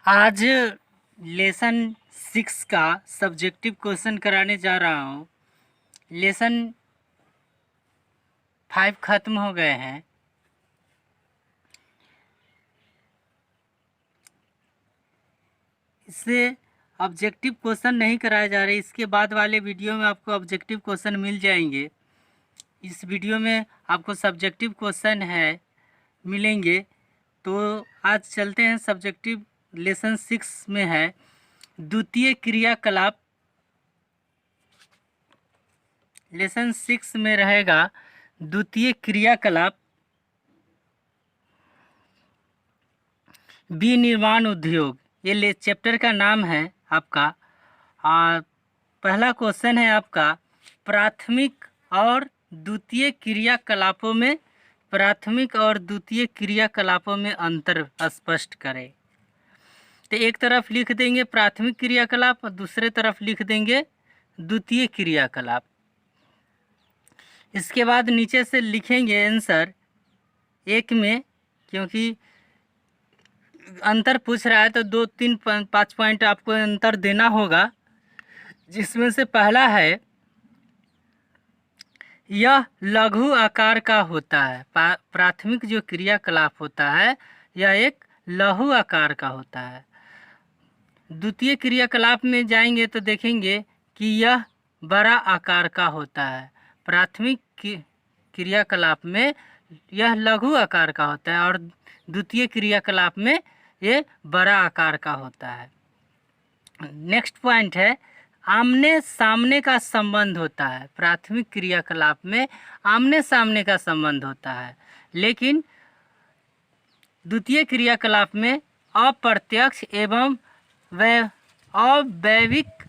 आज लेसन 6 का subjective question कराने जा रहा हूँ। लेसन 5 खत्म हो गए हैं। इससे ऑब्जेक्टिव क्वेश्चन नहीं कराए जा रहे। इसके बाद वाले वीडियो में आपको ऑब्जेक्टिव क्वेश्चन मिल जाएंगे। इस वीडियो में आपको सब्जेक्टिव क्वेश्चन मिलेंगे। तो आज चलते हैं सब्जेक्टिव लेसन 6 में है द्वितीय क्रियाकलाप। लेसन 6 में रहेगा द्वितीय क्रियाकलाप विनिर्माण उद्योग। ये चैप्टर का नाम है आपका। और पहला क्वेश्चन है आपका प्राथमिक और द्वितीय क्रियाकलापों में अंतर स्पष्ट करें। तो एक तरफ लिख देंगे प्राथमिक क्रियाकलाप और दूसरे तरफ लिख देंगे द्वितीय क्रियाकलाप। इसके बाद नीचे से लिखेंगे आंसर एक में, क्योंकि अंतर पूछ रहा है तो 2, 3, 5 पॉइंट आपको अंतर देना होगा। जिसमें से पहला है यह लघु आकार का होता है। प्राथमिक जो क्रियाकलाप होता है यह एक लघु आकार का होता है। द्वितीय क्रियाकलाप में जाएंगे तो देखेंगे कि यह बड़ा आकार का होता है। प्राथमिक क्रियाकलाप में यह लघु आकार का होता है और द्वितीय क्रियाकलाप में ये बड़ा आकार का होता है। नेक्स्ट पॉइंट है आमने सामने का संबंध होता है। प्राथमिक क्रियाकलाप में आमने सामने का संबंध होता है, लेकिन द्वितीय क्रियाकलाप में अप्रत्यक्ष एवं अवैविक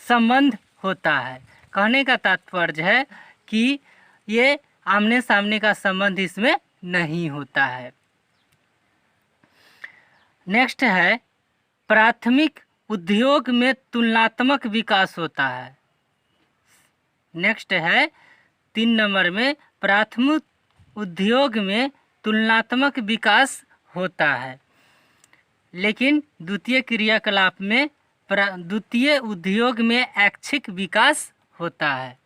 संबंध होता है। कहने का तात्पर्य है कि ये आमने सामने का संबंध इसमें नहीं होता है। नेक्स्ट है प्राथमिक उद्योग में तुलनात्मक विकास होता है। नेक्स्ट है 3 नंबर में प्राथमिक उद्योग में तुलनात्मक विकास होता है, लेकिन द्वितीय क्रियाकलाप में द्वितीय उद्योग में ऐच्छिक विकास होता है।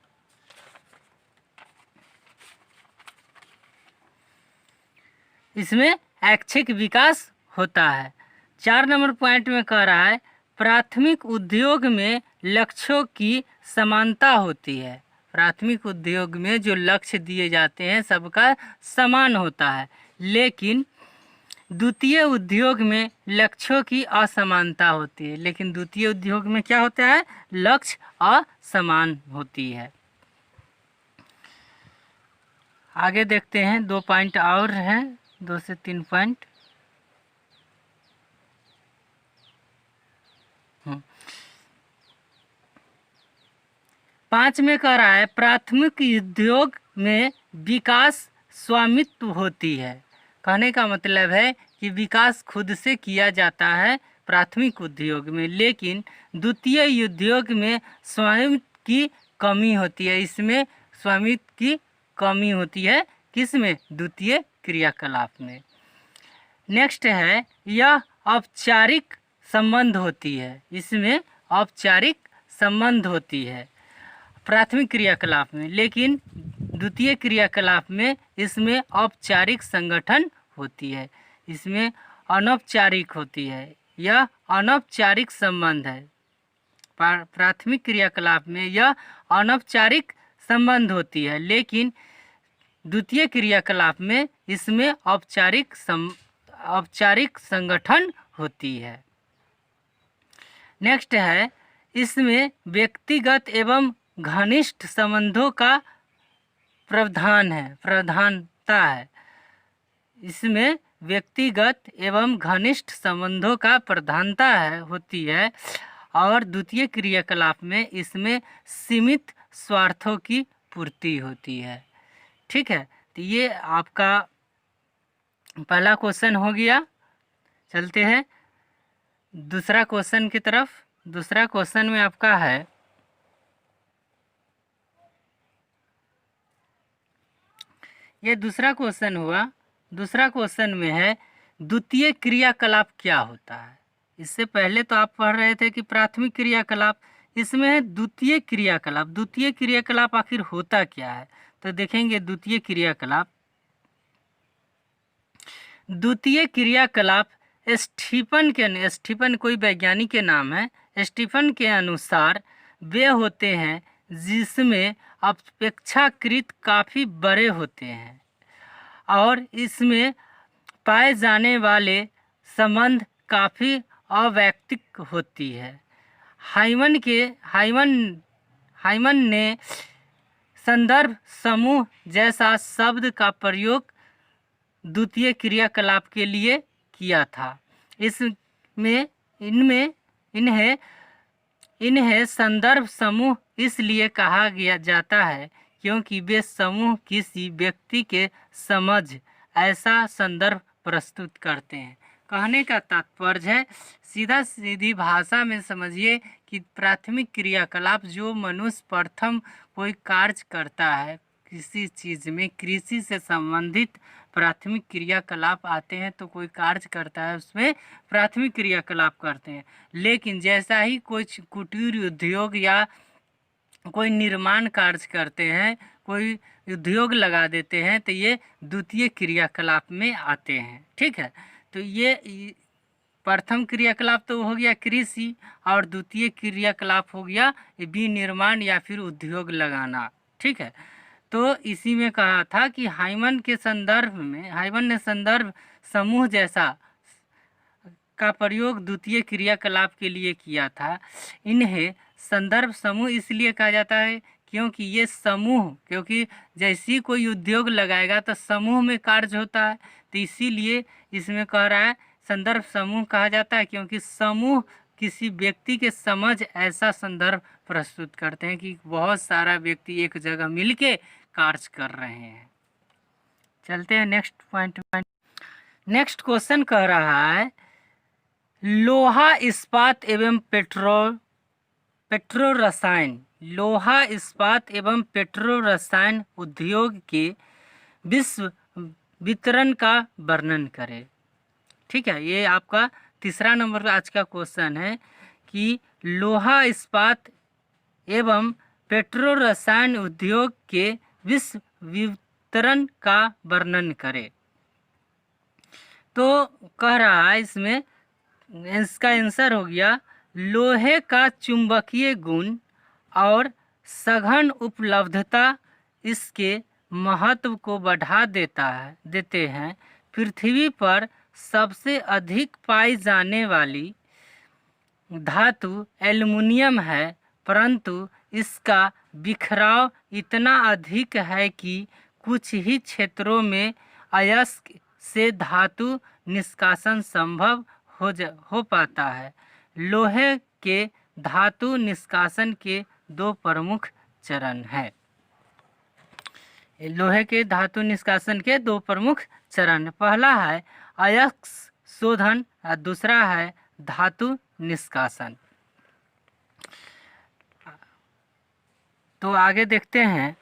इसमें ऐच्छिक विकास होता है। 4 नंबर पॉइंट में कह रहा है प्राथमिक उद्योग में लक्ष्यों की समानता होती है। प्राथमिक उद्योग में जो लक्ष्य दिए जाते हैं सबका समान होता है, लेकिन द्वितीय उद्योग में लक्ष्यों की असमानता होती है। लेकिन द्वितीय उद्योग में क्या होता है, लक्ष्य असमान होती है। आगे देखते हैं 2 पॉइंट और हैं, 2 से 3 पॉइंट। 5 में कह रहा है प्राथमिक उद्योग में विकास स्वामित्व होती है। कहने का मतलब है कि विकास खुद से किया जाता है प्राथमिक उद्योग में, लेकिन द्वितीय उद्योग में स्वामित्व की कमी होती है। इसमें स्वामित्व की कमी होती है, किसमें, द्वितीय क्रियाकलाप में। नेक्स्ट है यह औपचारिक संबंध होती है। इसमें औपचारिक संबंध होती है प्राथमिक क्रियाकलाप में, लेकिन द्वितीय क्रियाकलाप में इसमें औपचारिक संगठन होती है। इसमें अनौपचारिक होती है। यह अनौपचारिक संबंध है। प्राथमिक क्रियाकलाप में यह अनौपचारिक संबंध होती है, लेकिन द्वितीय क्रियाकलाप में इसमें औपचारिक संगठन होती है। नेक्स्ट है इसमें व्यक्तिगत एवं घनिष्ठ संबंधों का प्रधानता है। इसमें व्यक्तिगत एवं घनिष्ठ संबंधों का प्रधानता होती है, और द्वितीय क्रियाकलाप में इसमें सीमित स्वार्थों की पूर्ति होती है। ठीक है, तो ये आपका पहला क्वेश्चन हो गया। चलते हैं दूसरा क्वेश्चन की तरफ। दूसरा क्वेश्चन में आपका है ये दूसरा क्वेश्चन हुआ। दूसरा क्वेश्चन में है द्वितीय क्रियाकलाप क्या होता है। इससे पहले तो आप पढ़ रहे थे कि प्राथमिक क्रियाकलाप, इसमें है द्वितीय क्रियाकलाप। द्वितीय क्रियाकलाप आखिर होता क्या है, तो देखेंगे द्वितीय क्रियाकलाप। द्वितीय क्रियाकलाप स्टीफन कोई वैज्ञानिक के नाम है, स्टीफन के अनुसार वे होते हैं जिसमें अपेक्षाकृत काफ़ी बड़े होते हैं और इसमें पाए जाने वाले संबंध काफ़ी अवैयक्तिक होती है। हाइमन ने संदर्भ समूह जैसा शब्द का प्रयोग द्वितीय क्रियाकलाप के लिए किया था। इन्हें संदर्भ समूह इसलिए कहा गया जाता है क्योंकि वे समूह किसी व्यक्ति के समझ ऐसा संदर्भ प्रस्तुत करते हैं। कहने का तात्पर्य है, सीधा सीधी भाषा में समझिए कि प्राथमिक क्रियाकलाप जो मनुष्य प्रथम कोई कार्य करता है किसी चीज़ में, कृषि से संबंधित प्राथमिक क्रियाकलाप आते हैं तो कोई कार्य करता है उसमें प्राथमिक क्रियाकलाप करते हैं। लेकिन जैसा ही कोई कुटीर उद्योग या कोई निर्माण कार्य करते हैं, कोई उद्योग लगा देते हैं, तो ये द्वितीय क्रियाकलाप में आते हैं। ठीक है, तो ये प्रथम क्रियाकलाप तो हो गया कृषि और द्वितीय क्रियाकलाप हो गया विनिर्माण या फिर उद्योग लगाना। ठीक है, तो इसी में कहा था कि हाइमन ने संदर्भ समूह जैसा का प्रयोग द्वितीय क्रियाकलाप के लिए किया था। इन्हें संदर्भ समूह इसलिए कहा जाता है क्योंकि जैसी कोई उद्योग लगाएगा तो समूह में कार्य होता है, तो इसीलिए इसमें कह रहा है संदर्भ समूह कहा जाता है क्योंकि समूह किसी व्यक्ति के समझ ऐसा संदर्भ प्रस्तुत करते हैं कि बहुत सारा व्यक्ति एक जगह मिलके कार्य कर रहे हैं। चलते हैं नेक्स्ट पॉइंट में। नेक्स्ट क्वेश्चन कह रहा है लोहा इस्पात एवं पेट्रो रसायन उद्योग के विश्व वितरण का वर्णन करें। ठीक है, ये आपका तीसरा नंबर आज का क्वेश्चन है कि लोहा इस्पात एवं पेट्रो रसायन उद्योग के विश्व वितरण का वर्णन करें। तो कह रहा है इसमें इसका आंसर हो गया लोहे का चुंबकीय गुण और सघन उपलब्धता इसके महत्व को बढ़ा देते हैं। पृथ्वी पर सबसे अधिक पाई जाने वाली धातु एल्युमिनियम है, परंतु इसका बिखराव इतना अधिक है कि कुछ ही क्षेत्रों में अयस्क से धातु निष्कासन संभव हो पाता है। लोहे के धातु निष्कासन के दो प्रमुख चरण हैं। लोहे के धातु निष्कासन के दो प्रमुख चरण, पहला है अयस्क शोधन और दूसरा है धातु निष्कासन। तो आगे देखते हैं।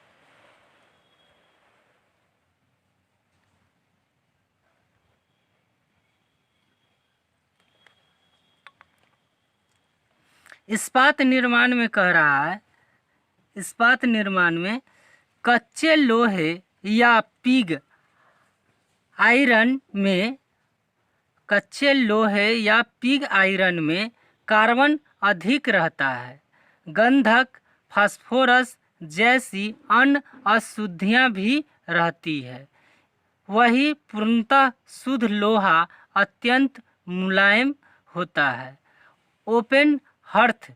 इस्पात निर्माण में कह रहा है, इस्पात निर्माण में कच्चे लोहे या पिग आयरन में कार्बन अधिक रहता है। गंधक, फास्फोरस जैसी अन्य अशुद्धियाँ भी रहती है। वही पूर्णतः शुद्ध लोहा अत्यंत मुलायम होता है। ओपन हर्थ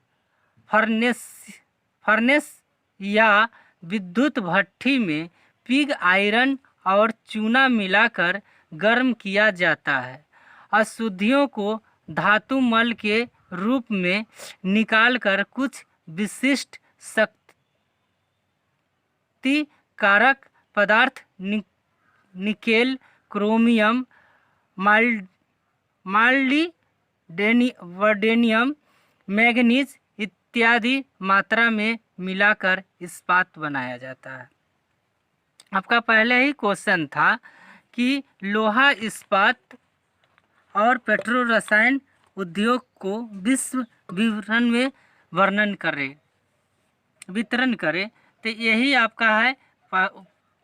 फर्नेस या विद्युत भट्ठी में पिग आयरन और चूना मिलाकर गर्म किया जाता है। अशुद्धियों को धातु मल के रूप में निकालकर कुछ विशिष्ट शक्ति कारक पदार्थ निकेल, क्रोमियम, मोलिब्डेनम, मैग्नीज इत्यादि मात्रा में मिलाकर इस्पात बनाया जाता है। आपका पहले ही क्वेश्चन था कि लोहा इस्पात और पेट्रो रसायन उद्योग को विश्व विवरण में वितरण करे। तो यही आपका है,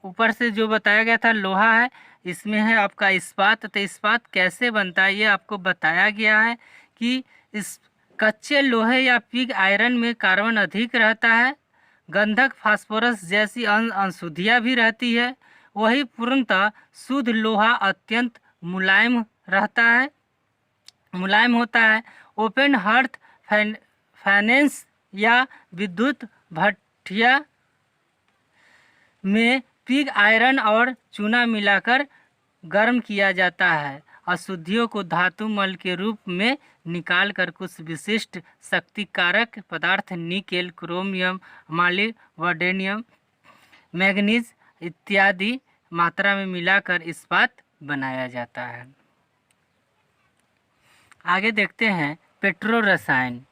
ऊपर से जो बताया गया था लोहा है, इसमें है आपका इस्पात। तो इस्पात कैसे बनता है ये आपको बताया गया है कि इस कच्चे लोहे या पिग आयरन में कार्बन अधिक रहता है, गंधक फास्फोरस जैसी अशुद्धियाँ भी रहती है। वही पूर्णतः शुद्ध लोहा अत्यंत मुलायम होता है। ओपन हर्थ फाइनेंस या विद्युत भट्टिया में पिग आयरन और चूना मिलाकर गर्म किया जाता है। अशुद्धियों को धातु मल के रूप में निकालकर कुछ विशिष्ट शक्तिकारक पदार्थ निकेल, क्रोमियम, मॉलिब्डेनम, मैग्नीज इत्यादि मात्रा में मिलाकर इस्पात बनाया जाता है। आगे देखते हैं पेट्रो रसायन।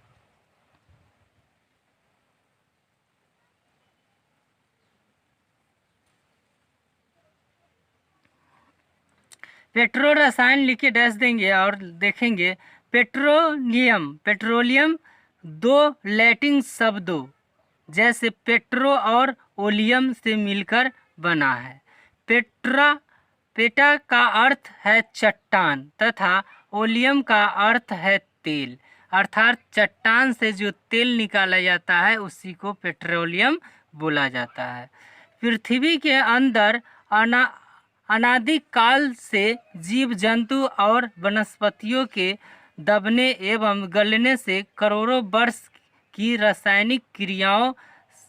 पेट्रो रसायन लिख के डैश देंगे और देखेंगे पेट्रोलियम दो लैटिन शब्दों जैसे पेट्रो और ओलियम से मिलकर बना है। पेटा का अर्थ है चट्टान तथा ओलियम का अर्थ है तेल, अर्थात चट्टान से जो तेल निकाला जाता है उसी को पेट्रोलियम बोला जाता है। पृथ्वी के अंदर अनादिकाल से जीव जंतु और वनस्पतियों के दबने एवं गलने से करोड़ों वर्ष की रासायनिक क्रियाओं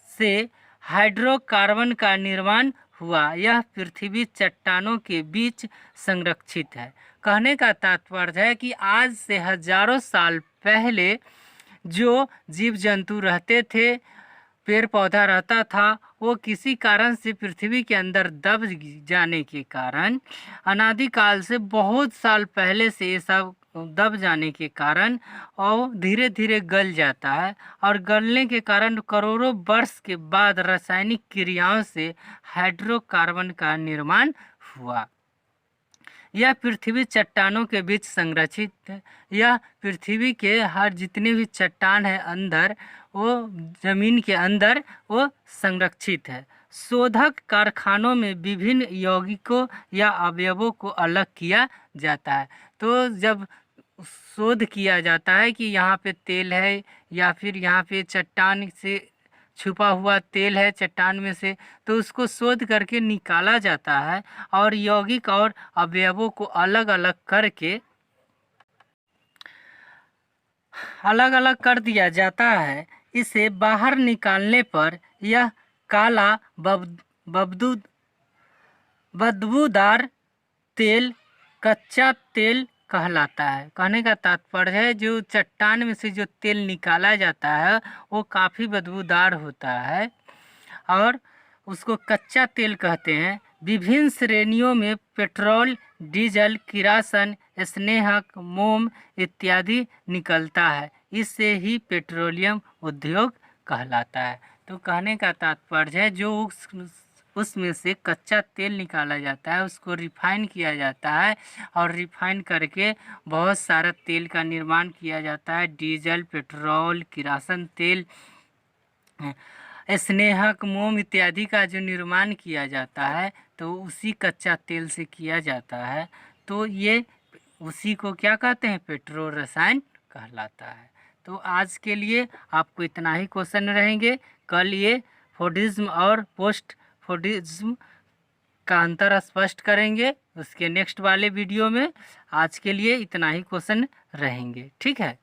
से हाइड्रोकार्बन का निर्माण हुआ। यह पृथ्वी चट्टानों के बीच संरक्षित है। कहने का तात्पर्य है कि आज से हजारों साल पहले जो जीव जंतु रहते थे, पेड़ पौधा रहता था, वो किसी कारण से पृथ्वी के अंदर दब जाने के कारण, अनादिकाल से बहुत साल पहले से ये सब दब जाने के कारण और धीरे धीरे गल जाता है, और गलने के कारण करोड़ों वर्ष के बाद रासायनिक क्रियाओं से हाइड्रोकार्बन का निर्माण हुआ। यह पृथ्वी चट्टानों के बीच संरक्षित है। यह पृथ्वी के हर जितने भी चट्टान है अंदर, वो जमीन के अंदर वो संरक्षित है। शोधक कारखानों में विभिन्न यौगिकों या अवयवों को अलग किया जाता है। तो जब शोध किया जाता है कि यहाँ पे तेल है या फिर यहाँ पे चट्टान से छुपा हुआ तेल है चट्टान में से, तो उसको शोध करके निकाला जाता है और यौगिक और अवयवों को अलग अलग कर दिया जाता है। इसे बाहर निकालने पर यह काला बदबूदार तेल कच्चा तेल कहलाता है। कहने का तात्पर्य है जो चट्टान में से जो तेल निकाला जाता है वो काफ़ी बदबूदार होता है और उसको कच्चा तेल कहते हैं। विभिन्न श्रेणियों में पेट्रोल, डीजल, किरासन, स्नेहक, मोम इत्यादि निकलता है। इससे ही पेट्रोलियम उद्योग कहलाता है। तो कहने का तात्पर्य है जो उसमें से कच्चा तेल निकाला जाता है उसको रिफाइन किया जाता है और रिफाइन करके बहुत सारा तेल का निर्माण किया जाता है। डीजल, पेट्रोल, किरासन तेल, स्नेहक, मोम इत्यादि का जो निर्माण किया जाता है तो उसी कच्चा तेल से किया जाता है। तो ये उसी को क्या कहते हैं, पेट्रो रसायन कहलाता है। तो आज के लिए आपको इतना ही क्वेश्चन रहेंगे। कल ये फोर्डिज्म और पोस्ट फोर्डिज्म का अंतर स्पष्ट करेंगे उसके नेक्स्ट वाले वीडियो में। आज के लिए इतना ही क्वेश्चन रहेंगे। ठीक है।